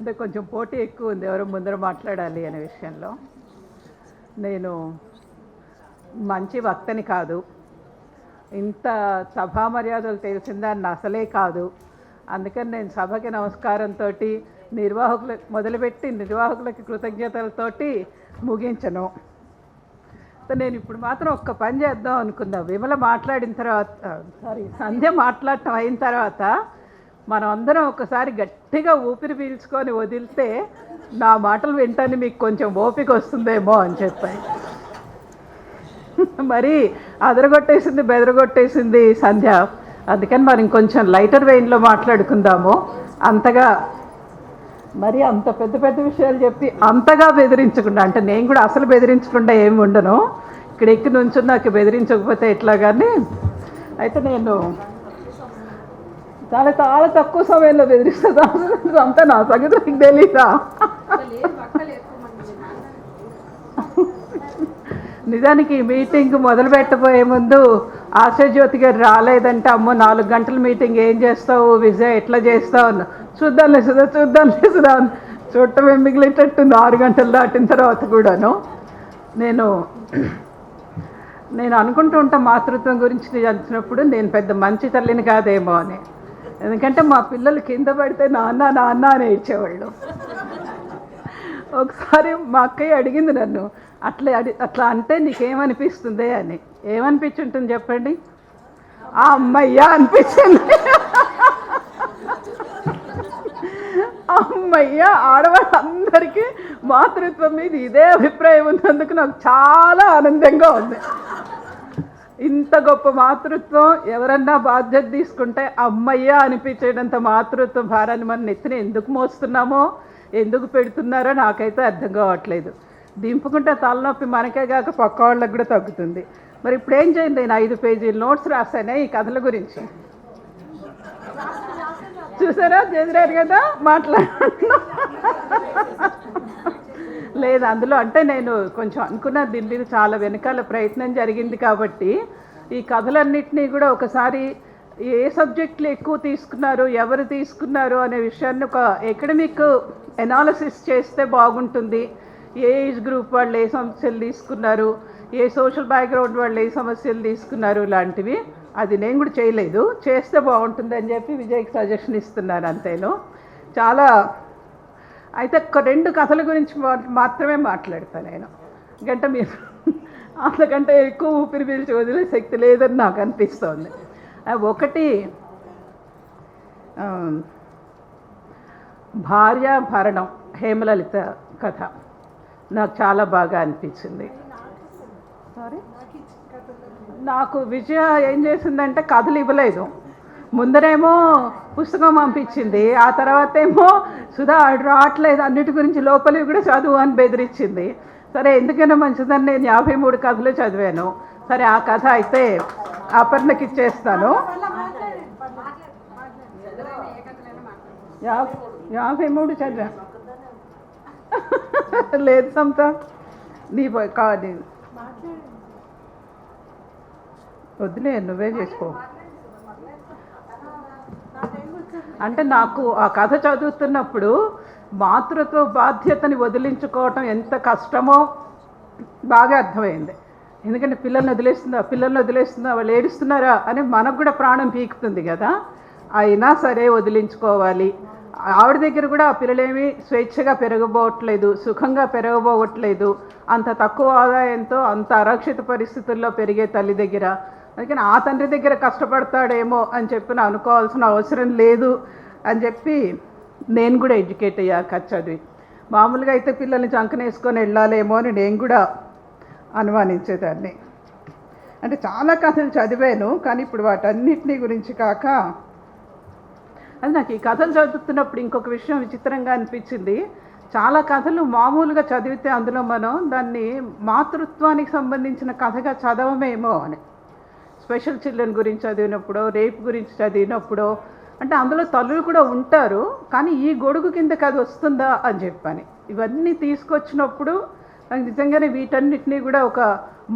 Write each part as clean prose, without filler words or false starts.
ముందే కొంచెం పోటీ ఎక్కువ ఉంది, ఎవరు ముందర మాట్లాడాలి అనే విషయంలో. నేను మంచి వక్తని కాదు, ఇంత సభా మర్యాదలు తెలిసిందాన్ని అసలే కాదు. అందుకని నేను సభకి నమస్కారంతో నిర్వాహకులకి కృతజ్ఞతలతోటి ముగించను. నేను ఇప్పుడు మాత్రం ఒక్క పని చేద్దాం అనుకున్నా. విమల మాట్లాడిన తర్వాత, సంధ్య మాట్లాడటం అయిన తర్వాత మనం అందరం ఒకసారి గట్టిగా ఊపిరి పీల్చుకొని వదిలితే నా మాటలు వింటాను మీకు కొంచెం ఓపిక వస్తుందేమో అని చెప్పాయి. మరి అదరగొట్టేసింది బెదరగొట్టేసింది సంధ్య. అందుకని మరి ఇంకొంచెం లైటర్ వెయిన్లో మాట్లాడుకుందాము. అంతగా మరి అంత పెద్ద పెద్ద విషయాలు చెప్పి అంతగా బెదిరించకుండా, అంటే నేను కూడా అసలు బెదిరించకుండా ఏమి ఉండను, ఇక్కడ ఎక్కి నుంచి నాకు బెదిరించకపోతే ఎట్లా. కానీ అయితే నేను చాలా చాలా తక్కువ సమయంలో బెదిరిస్తాను. అంతా నా సంగతి మీకు తెలీదా? నిజానికి ఈ మీటింగ్ మొదలు పెట్టబోయే ముందు ఆశాజ్యోతి గారు రాలేదంటే, అమ్మో 4 గంటల మీటింగ్ ఏం చేస్తావు విజయ్, ఎట్లా చేస్తావు, చూద్దాంలే సుధా చూడటం ఏం మిగిలేటట్టుంది 6 గంటలు దాటిన తర్వాత కూడాను. నేను అనుకుంటూ ఉంటా మాతృత్వం గురించి చదివినప్పుడు నేను పెద్ద మంచి తల్లిని కాదేమో అని. ఎందుకంటే మా పిల్లలు కింద పడితే నాన్న నాన్న అని ఏడ్చేవాళ్ళు. ఒకసారి మా అక్కయ్య అడిగింది నన్ను, అట్లా అంటే నీకేమనిపిస్తుంది అని. ఏమనిపించుంటుంది చెప్పండి? ఆ అమ్మయ్య అనిపించింది. అమ్మయ్య, ఆడవాళ్ళందరికీ మాతృత్వం మీద ఇదే అభిప్రాయం ఉన్నందుకు నాకు చాలా ఆనందంగా ఉంది. ఇంత గొప్ప మాతృత్వం ఎవరన్నా బాధ్యత తీసుకుంటే అమ్మయ్య అనిపించేటంత మాతృత్వ భారాన్ని మనం నెత్తిన ఎందుకు మోస్తున్నామో, ఎందుకు పెడుతున్నారో నాకైతే అర్థం కావట్లేదు. దింపుకుంటే తలనొప్పి మనకే కాక పక్క వాళ్ళకి కూడా తగ్గుతుంది. మరి ఇప్పుడు ఏం చేయండి, నేను 5 పేజీల నోట్స్ రాశానే ఈ కథల గురించి. చూసారా, చేసిరారు కదా, మాట్లాడుతున్నా లేదు అందులో. అంటే నేను కొంచెం అనుకున్న దీని మీద చాలా వెనకాల ప్రయత్నం జరిగింది కాబట్టి ఈ కథలన్నింటినీ కూడా ఒకసారి ఏ సబ్జెక్టులు ఎక్కువ తీసుకున్నారు, ఎవరు తీసుకున్నారు అనే విషయాన్ని ఒక ఎకడమిక్ ఎనాలిసిస్ చేస్తే బాగుంటుంది. ఏ ఏజ్ గ్రూప్ వాళ్ళు ఏ సమస్యలు తీసుకున్నారు, ఏ సోషల్ బ్యాక్గ్రౌండ్ వాళ్ళు ఏ సమస్యలు తీసుకున్నారు లాంటివి. అది నేను కూడా చేయలేదు, చేస్తే బాగుంటుందని చెప్పి విజయ్కి సజెషన్ ఇస్తున్నాను అంతేను. చాలా అయితే 2 కథల గురించి మాత్రమే మాట్లాడతాను నేను. ఎందుకంటే మీరు అంతకంటే ఎక్కువ ఊపిరి పీల్చి వదిలే శక్తి లేదని నాకు అనిపిస్తోంది. ఒకటి భార్యాభరణం, హేమలలిత కథ నాకు చాలా బాగా అనిపించింది. నాకు విజయ ఏం చేసిందంటే కథలు ఇవ్వలేదు. ముందరేమో పుస్తకం పంపించింది, ఆ తర్వాత ఏమో సుధా రావట్లేదు అన్నిటి గురించి లోపలివి కూడా చదువు అని బెదిరించింది. సరే ఎందుకైనా మంచిదని నేను 53 కథలు చదివాను. సరే ఆ కథ అయితే అపర్ణకి ఇచ్చేస్తాను. 53 చదివా. లేదు సంత నీ కాదు, వద్దులే నువ్వే చేసుకో. అంటే నాకు ఆ కథ చదువుతున్నప్పుడు మాతృత్వ బాధ్యతని వదిలించుకోవటం ఎంత కష్టమో బాగా అర్థమైంది. ఎందుకంటే పిల్లల్ని వదిలేస్తుందా వాళ్ళు ఏడుస్తున్నారా అని మనకు కూడా ప్రాణం పీకుతుంది కదా. అయినా సరే వదిలించుకోవాలి. ఆవిడ దగ్గర కూడా ఆ పిల్లలేమి స్వేచ్ఛగా పెరగబోవట్లేదు, సుఖంగా పెరగబోవట్లేదు. అంత తక్కువ ఆదాయంతో అంత అరక్షిత పరిస్థితుల్లో పెరిగే తల్లి దగ్గర, అందుకని ఆ తండ్రి దగ్గర కష్టపడతాడేమో అని చెప్పి అనుకోవాల్సిన అవసరం లేదు అని చెప్పి నేను కూడా ఎడ్యుకేట్ అయ్యాక చదివి. మామూలుగా అయితే పిల్లల్ని చంకనేసుకొని వెళ్ళాలేమో అని నేను కూడా అనుమానించేదాన్ని. అంటే చాలా కథలు చదివాను, కానీ ఇప్పుడు వాటన్నిటినీ గురించి కాక అది నాకు ఈ కథలు చదువుతున్నప్పుడు ఇంకొక విషయం విచిత్రంగా అనిపించింది. చాలా కథలు మామూలుగా చదివితే అందులో మనం దాన్ని మాతృత్వానికి సంబంధించిన కథగా చదవమేమో అని. స్పెషల్ చిల్డ్రన్ గురించి చదివినప్పుడు, రేప్ గురించి చదివినప్పుడు, అంటే అందులో తల్లులు కూడా ఉంటారు, కానీ ఈ గొడుగు కిందకి అది వస్తుందా అని చెప్పని ఇవన్నీ తీసుకొచ్చినప్పుడు నాకు నిజంగానే వీటన్నిటినీ కూడా ఒక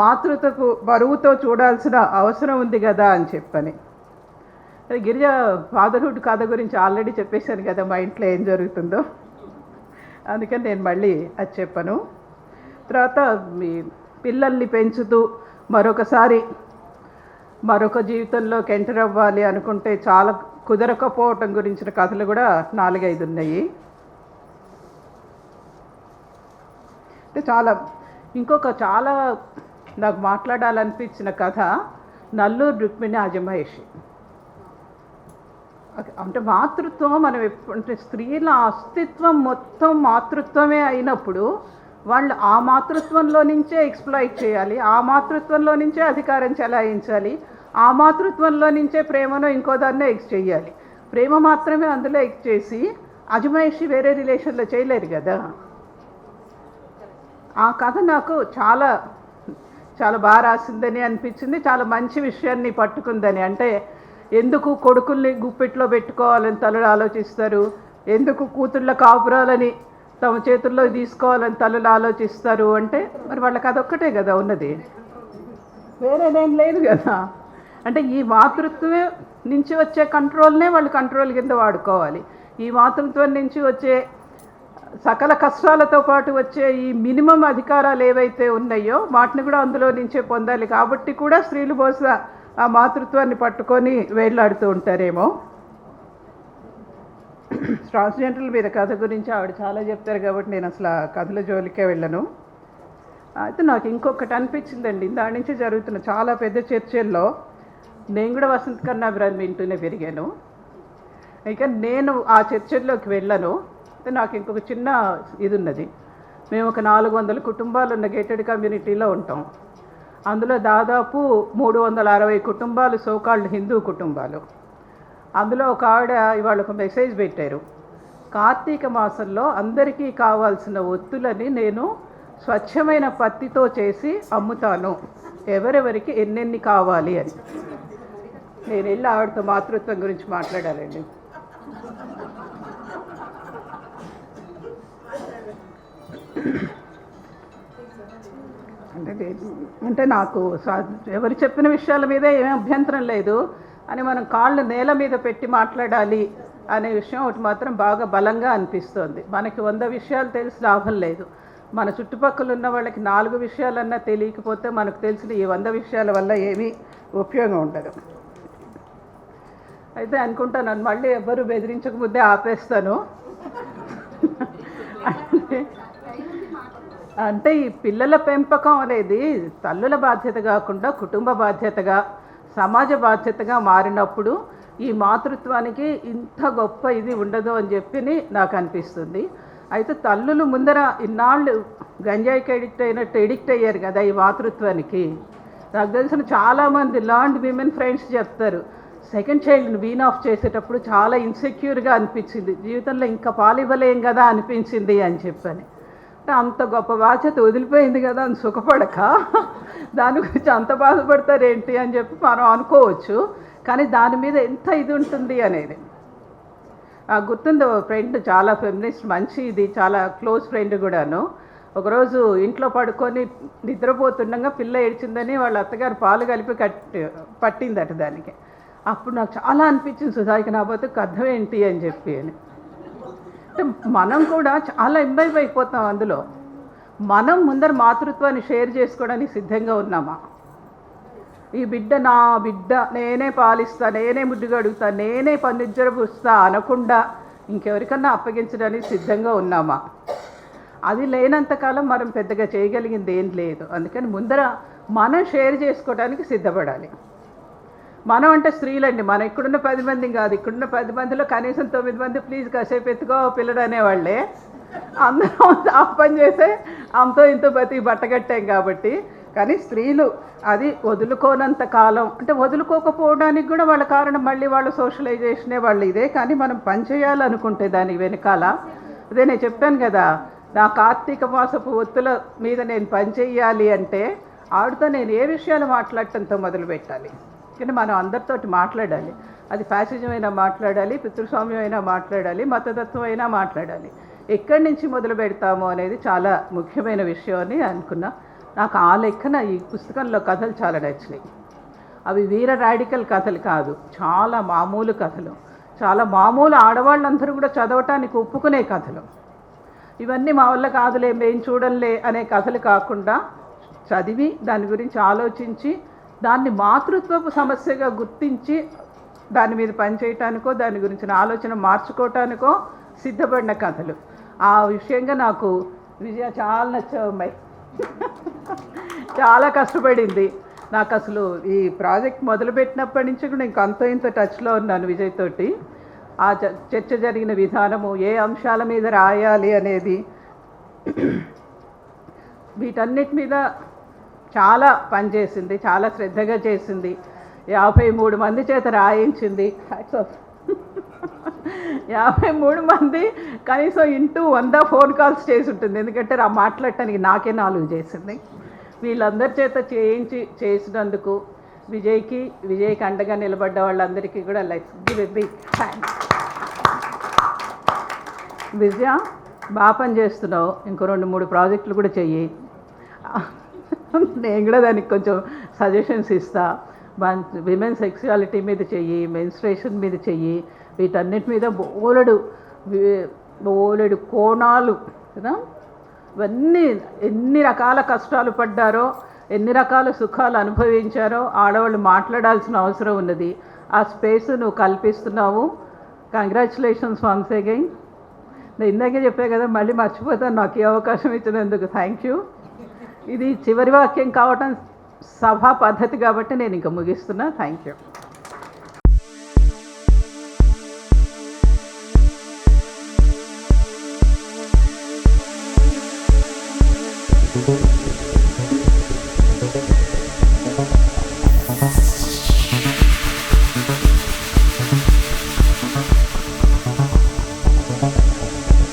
మాతృత్వపు బరువుతో చూడాల్సిన అవసరం ఉంది కదా అని చెప్పని. గిరిజ ఫాదర్హుడ్ కథ గురించి ఆల్రెడీ చెప్పేశాను కదా మా ఇంట్లో ఏం జరుగుతుందో. అందుకని నేను మళ్ళీ అది చెప్పను. తర్వాత మీ పిల్లల్ని పెంచుతూ మరొకసారి మరొక జీవితంలోకి ఎంటర్ అవ్వాలి అనుకుంటే చాలా కుదరకపోవటం గురించిన కథలు కూడా 4-5 ఉన్నాయి. అంటే ఇంకొక చాలా నాకు మాట్లాడాలనిపించిన కథ నల్లూరు రుక్మిణి అజమాయిషి. అంటే మాతృత్వం మనం అంటే స్త్రీల అస్తిత్వం మొత్తం మాతృత్వమే అయినప్పుడు వాళ్ళు ఆ మాతృత్వంలో నుంచే ఎక్స్ప్లాయిట్ చేయాలి, ఆ మాతృత్వంలో నుంచే అధికారం చెలాయించాలి, ఆ మాతృత్వంలో నుంచే ప్రేమను ఇంకో దాన్నే ఎక్స్ చేయాలి. ప్రేమ మాత్రమే అందులో ఎక్స్ చేసి అజమాయిషి వేరే రిలేషన్లో చేయలేరు కదా. ఆ కథ నాకు చాలా చాలా బాగా రాసిందని అనిపించింది, చాలా మంచి విషయాన్ని పట్టుకుందని. అంటే ఎందుకు కొడుకుల్ని గుప్పెట్లో పెట్టుకోవాలని తల్లులు ఆలోచిస్తారు, ఎందుకు కూతుళ్ళ కాపురాలని తమ చేతుల్లో తీసుకోవాలని తల్లులు ఆలోచిస్తారు అంటే మరి వాళ్ళకి అదొక్కటే కదా ఉన్నది, వేరేదేం లేదు కదా. అంటే ఈ మాతృత్వమే నుంచి వచ్చే కంట్రోల్నే వాళ్ళు కంట్రోల్ కింద వాడుకోవాలి. ఈ మాతృత్వం నుంచి వచ్చే సకల కష్టాలతో పాటు వచ్చే ఈ మినిమం అధికారాలు ఏవైతే ఉన్నాయో వాటిని కూడా అందులో నుంచే పొందాలి. కాబట్టి కూడా స్త్రీలు బహుశా ఆ మాతృత్వాన్ని పట్టుకొని వేళ్లాడుతూ ఉంటారేమో. ట్రాన్స్జెండర్ల మీద కథ గురించి ఆవిడ చాలా చెప్తారు కాబట్టి నేను అసలు ఆ కథల జోలికే వెళ్ళను. అయితే నాకు ఇంకొకటి అనిపించిందండి, దాని నుంచి జరుగుతున్న చాలా పెద్ద చర్చల్లో నేను కూడా వసంత్ కన్నాభిరామి వింటూనే పెరిగాను. ఇక నేను ఆ చర్చల్లోకి వెళ్ళను. నాకు ఇంకొక చిన్న ఇది ఉన్నది. మేము ఒక 400 కుటుంబాలు ఉన్న గేటెడ్ కమ్యూనిటీలో ఉంటాం. అందులో దాదాపు 360 కుటుంబాలు సోకాల్డ్ హిందూ కుటుంబాలు. అందులో ఒక ఆవిడ ఇవాళ ఒక మెసేజ్ పెట్టారు, కార్తీక మాసంలో అందరికీ కావాల్సిన ఒత్తులని నేను స్వచ్ఛమైన పత్తితో చేసి అమ్ముతాను, ఎవరెవరికి ఎన్నెన్ని కావాలి అని. నేను వెళ్ళి ఆవిడతో మాతృత్వం గురించి మాట్లాడాలండి. అంటే నాకు ఎవరు చెప్పిన విషయాల మీద ఏమీ అభ్యంతరం లేదు అని మనం కాళ్ళు నేల మీద పెట్టి మాట్లాడాలి అనే విషయం ఒకటి మాత్రం బాగా బలంగా అనిపిస్తోంది. మనకి 100 విషయాలు తెలిసి లాభం లేదు. మన చుట్టుపక్కల ఉన్న వాళ్ళకి 4 విషయాలన్నా తెలియకపోతే మనకు తెలిసిన ఈ 100 విషయాల వల్ల ఏమీ ఉపయోగం ఉండదు. అయితే అనుకుంటా నన్ను మళ్ళీ ఎవ్వరూ బెదిరించకముందే ఆపేస్తాను. అంటే ఈ పిల్లల పెంపకం అనేది తల్లుల బాధ్యత కాకుండా కుటుంబ బాధ్యతగా, సమాజ బాధ్యతగా మారినప్పుడు ఈ మాతృత్వానికి ఇంత గొప్ప ఇది ఉండదు అని చెప్పి నాకు అనిపిస్తుంది. అయితే తల్లులు ముందర ఇన్నాళ్ళు గంజాయికి ఎడిక్ట్ అయ్యారు కదా ఈ మాతృత్వానికి. నాకు తెలిసిన చాలామంది లాండ్ విమెన్ ఫ్రెండ్స్ చెప్తారు, సెకండ్ చైల్డ్ని వీన్ ఆఫ్ చేసేటప్పుడు చాలా ఇన్సెక్యూర్గా అనిపించింది, జీవితంలో ఇంకా పాలివ్వలేం కదా అనిపించింది అని చెప్పని. అంత గొప్ప బాధ్యత వదిలిపోయింది కదా అని సుఖపడక దాని గురించి అంత బాధపడతారేంటి అని చెప్పి మనం అనుకోవచ్చు. కానీ దాని మీద ఎంత ఇది ఉంటుంది అనేది గుర్తుంది. ఫ్రెండ్ చాలా ఫెమినిస్ట్, మంచి ఇది చాలా క్లోజ్ ఫ్రెండ్ కూడాను. ఒకరోజు ఇంట్లో పడుకొని నిద్రపోతుండగా పిల్ల ఏడ్చిందని వాళ్ళ అత్తగారు పాలు కలిపి పట్టిందట దానికి. అప్పుడు నాకు చాలా అనిపించింది, సుధాకి నా బతుకు అర్థం ఏంటి అని చెప్పి అని. మనం కూడా చాలా ఇంబైబ్ అయిపోతాం అందులో. మనం ముందర మాతృత్వాన్ని షేర్ చేసుకోవడానికి సిద్ధంగా ఉన్నామా? ఈ బిడ్డ నా బిడ్డ, నేనే పాలిస్తా, నేనే ముద్దు గడుగుతా, నేనే పన్నిజ్జర పూస్తా అనకుండా ఇంకెవరికన్నా అప్పగించడానికి సిద్ధంగా ఉన్నామా? అది లేనంతకాలం మనం పెద్దగా చేయగలిగింది ఏం లేదు. అందుకని ముందర మనం షేర్ చేసుకోవడానికి సిద్ధపడాలి. మనం అంటే స్త్రీలండి, మనం ఇక్కడున్న 10 మంది కాదు, ఇక్కడున్న 10 మందిలో కనీసం 9 మంది ప్లీజ్ కాసేపు ఎత్తుకో పిల్లడు అనేవాళ్ళే. అందరం ఆ పని చేసే అంతో ఇంతో బతికి బట్టగట్టాం కాబట్టి. కానీ స్త్రీలు అది వదులుకోనంత కాలం, అంటే వదులుకోకపోవడానికి కూడా వాళ్ళ కారణం మళ్ళీ వాళ్ళ సోషలైజేషనే వాళ్ళు ఇదే. కానీ మనం పని చేయాలనుకుంటే దానికి వెనకాల అదే నేను చెప్పాను కదా, నా కార్తీక మాసపు ఒత్తుల మీద నేను పని చేయాలి అంటే ఆవిడతో నేను ఏ విషయాలు మాట్లాడటంతో మొదలుపెట్టాలి. కానీ మనం అందరితోటి మాట్లాడాలి. అది ఫ్యాసిజం అయినా మాట్లాడాలి, పితృస్వామ్యం అయినా మాట్లాడాలి, మతతత్వం అయినా మాట్లాడాలి. ఎక్కడి నుంచి మొదలు పెడతాము అనేది చాలా ముఖ్యమైన విషయం అని అనుకున్నా. నాకు ఆ లెక్కన ఈ పుస్తకంలో కథలు చాలా నచ్చినాయి. అవి వీర రాడికల్ కథలు కాదు, చాలా మామూలు కథలు, చాలా మామూలు ఆడవాళ్ళందరూ కూడా చదవటానికి ఒప్పుకునే కథలు. ఇవన్నీ మా వల్ల కాదులే, మేము చూడలే అనే కథలు కాకుండా చదివి దాని గురించి ఆలోచించి దాన్ని మాతృత్వపు సమస్యగా గుర్తించి దాని మీద పనిచేయటానికో దాని గురించిన ఆలోచన మార్చుకోవటానికో సిద్ధపడిన కథలు. ఆ విషయంగా నాకు విజయ చాలా నచ్చాయి. చాలా కష్టపడింది. నాకు అసలు ఈ ప్రాజెక్ట్ మొదలుపెట్టినప్పటి నుంచి కూడా ఇంక అంత ఇంత టచ్లో ఉన్నాను విజయ్ తోటి. ఆ చర్చ జరిగిన విధానము, ఏ అంశాల మీద రాయాలి అనేది, వీటన్నిటి మీద చాలా పనిచేసింది, చాలా శ్రద్ధగా చేసింది. 53 మంది చేత రాయించింది. 53 మంది కనీసం 100 ఫోన్ కాల్స్ చేసి ఉంటుంది, ఎందుకంటే మాట్లాడటానికి నాకే 4 చేసింది. వీళ్ళందరి చేత చేసినందుకు విజయ్కి అండగా నిలబడ్డ వాళ్ళందరికీ కూడా let's give a big thanks. Vijaya, బాగా పని చేస్తున్నావు, ఇంకో 2-3 ప్రాజెక్టులు కూడా చెయ్యి. నేను కూడా దానికి కొంచెం సజెషన్స్ ఇస్తా. విమెన్ సెక్సువాలిటీ మీద చెయ్యి, మెన్స్ట్రేషన్ మీద చెయ్యి, వీటన్నిటి మీద బోలెడు కోణాలు కదా. ఇవన్నీ ఎన్ని రకాల కష్టాలు పడ్డారో, ఎన్ని రకాల సుఖాలు అనుభవించారో ఆడవాళ్ళు మాట్లాడాల్సిన అవసరం ఉన్నది. ఆ స్పేస్ నువ్వు కల్పిస్తున్నావు. Congratulations once again. నేను ఇందాకే చెప్పా కదా, మళ్ళీ మర్చిపోతాను, నాకు ఈ అవకాశం ఇచ్చినందుకు థ్యాంక్ యూ. ఇది చివరి వాక్యం కావటం సభా పద్ధతి కాబట్టి నేను ఇంకా ముగిస్తున్నా. Thank you.